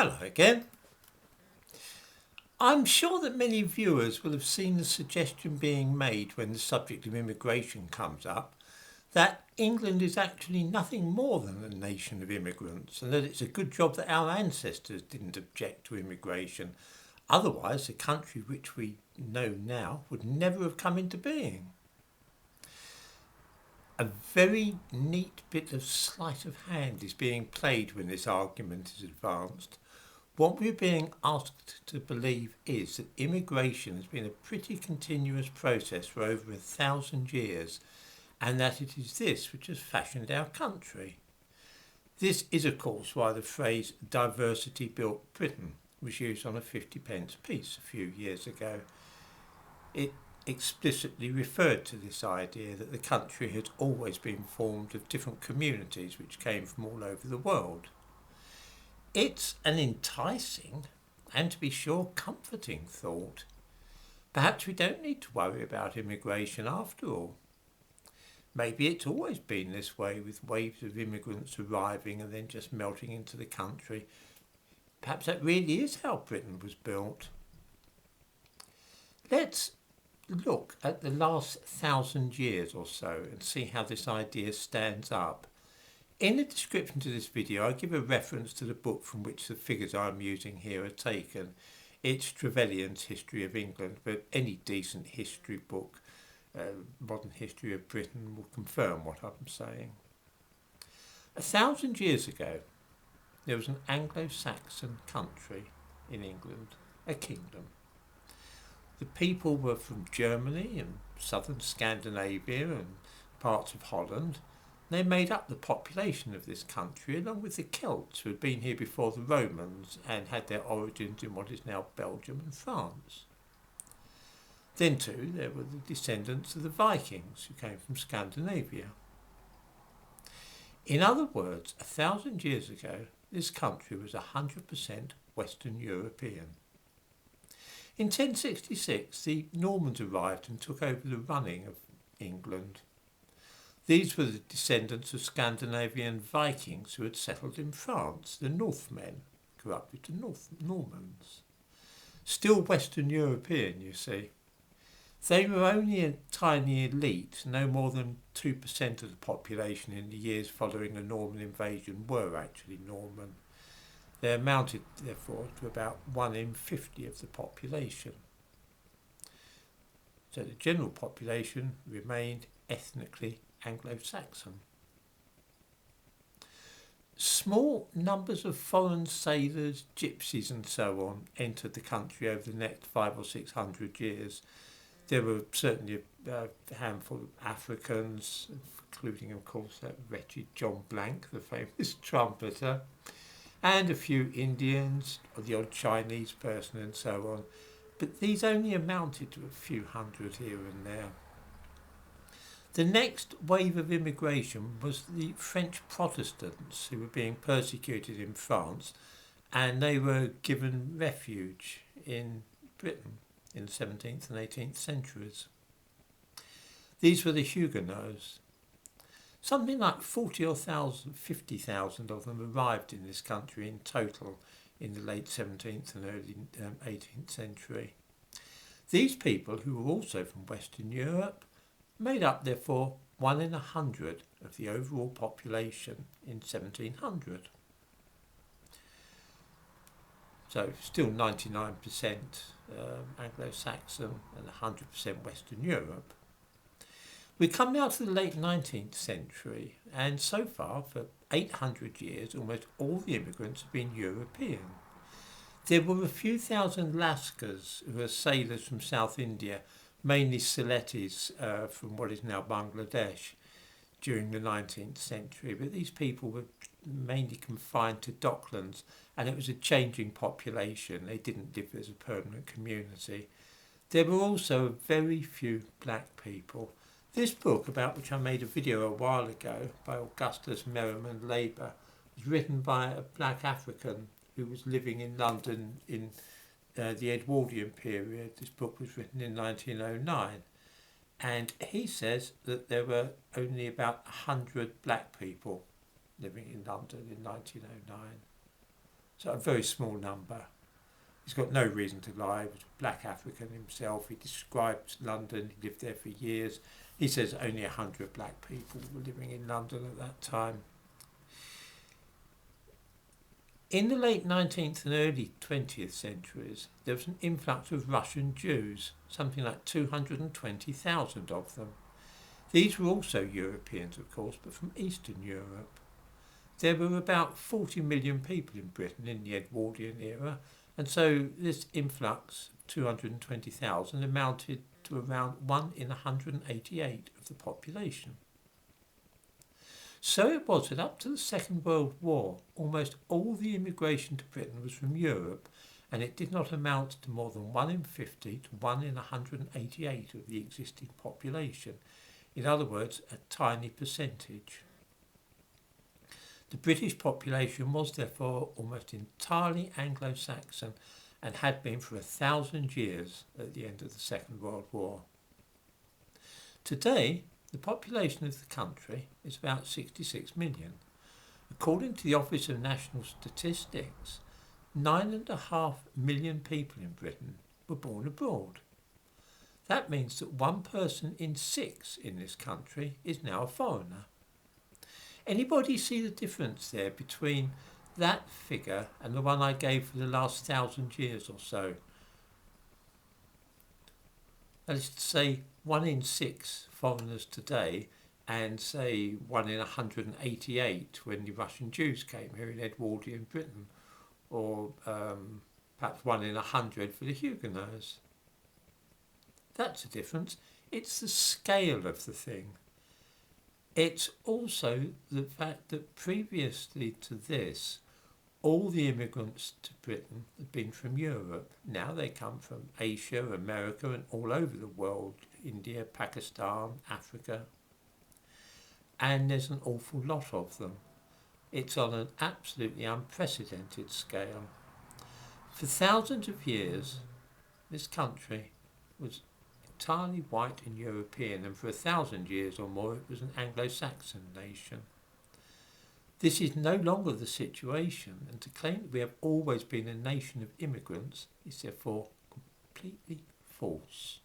Hello again. I'm sure that many viewers will have seen the suggestion being made when the subject of immigration comes up that England is actually nothing more than a nation of immigrants and that it's a good job that our ancestors didn't object to immigration. Otherwise, the country which we know now would never have come into being. A very neat bit of sleight of hand is being played when this argument is advanced. What we're being asked to believe is that immigration has been a pretty continuous process for over 1,000 years, and that it is this which has fashioned our country. This is, of course, why the phrase "diversity built Britain" was used on a 50p piece a few years ago. It explicitly referred to this idea that the country had always been formed of different communities which came from all over the world. It's an enticing and, to be sure, comforting thought. Perhaps we don't need to worry about immigration after all. Maybe it's always been this way, with waves of immigrants arriving and then just melting into the country. Perhaps that really is how Britain was built. Let's look at the last 1,000 years or so and see how this idea stands up. In the description to this video, I give a reference to the book from which the figures I'm using here are taken. It's Trevelyan's History of England, but any decent history book, modern history of Britain, will confirm what I'm saying. 1,000 years ago, there was an Anglo-Saxon country in England, a kingdom. The people were from Germany and southern Scandinavia and parts of Holland. They made up the population of this country, along with the Celts, who had been here before the Romans and had their origins in what is now Belgium and France. Then too, there were the descendants of the Vikings, who came from Scandinavia. In other words, 1,000 years ago, this country was 100% Western European. In 1066, the Normans arrived and took over the running of England. These were the descendants of Scandinavian Vikings who had settled in France, the Northmen, corrupted to Normans. Still Western European, you see. They were only a tiny elite. No more than 2% of the population in the years following the Norman invasion were actually Norman. They amounted, therefore, to about 1 in 50 of the population. So the general population remained ethnically Anglo-Saxon. Small numbers of foreign sailors, gypsies and so on entered the country over the next 500 or 600 years. There were certainly a handful of Africans, including of course that wretched John Blank, the famous trumpeter, and a few Indians, or the odd Chinese person and so on. But these only amounted to a few hundred here and there. The next wave of immigration was the French Protestants who were being persecuted in France, and they were given refuge in Britain in the 17th and 18th centuries. These were the Huguenots. Something like 50,000 of them arrived in this country in total in the late 17th and early 18th century. These people, who were also from Western Europe, made up therefore 1 in 100 of the overall population in 1700. So still 99% Anglo-Saxon and 100% Western Europe. We come now to the late 19th century, and so far for 800 years almost all the immigrants have been European. There were a few thousand Lascars, who are sailors from South India, mainly Siletis from what is now Bangladesh, during the 19th century, but these people were mainly confined to docklands, and it was a changing population. They didn't live as a permanent community. There were also very few black people. This book, about which I made a video a while ago, by Augustus Merriman Labour, was written by a black African who was living in London in the Edwardian period. This book was written in 1909, and he says that there were only about 100 black people living in London in 1909. So a very small number. He's got no reason to lie. He was a black African himself. He described London. He lived there for years. He says only 100 black people were living in London at that time. In the late 19th and early 20th centuries, there was an influx of Russian Jews, something like 220,000 of them. These were also Europeans, of course, but from Eastern Europe. There were about 40 million people in Britain in the Edwardian era, and so this influx of 220,000 amounted to around 1 in 188 of the population. So it was that up to the Second World War, almost all the immigration to Britain was from Europe, and it did not amount to more than 1 in 50 to 1 in 188 of the existing population. In other words, a tiny percentage. The British population was therefore almost entirely Anglo-Saxon and had been for 1,000 years at the end of the Second World War. Today, the population of the country is about 66 million. According to the Office of National Statistics, 9.5 million people in Britain were born abroad. That means that 1 person in 6 in this country is now a foreigner. Anybody see the difference there between that figure and the one I gave for the last 1,000 years or so? That is to say, 1 in 6 foreigners today, and say 1 in 188 when the Russian Jews came here in Edwardian Britain, or perhaps 1 in 100 for the Huguenots. That's a difference. It's the scale of the thing. It's also the fact that previously to this, all the immigrants to Britain had been from Europe. Now they come from Asia, America, and all over the world, India, Pakistan, Africa. And there's an awful lot of them. It's on an absolutely unprecedented scale. For thousands of years, this country was entirely white and European, and for 1,000 years or more it was an Anglo-Saxon nation. This is no longer the situation, and to claim that we have always been a nation of immigrants is therefore completely false.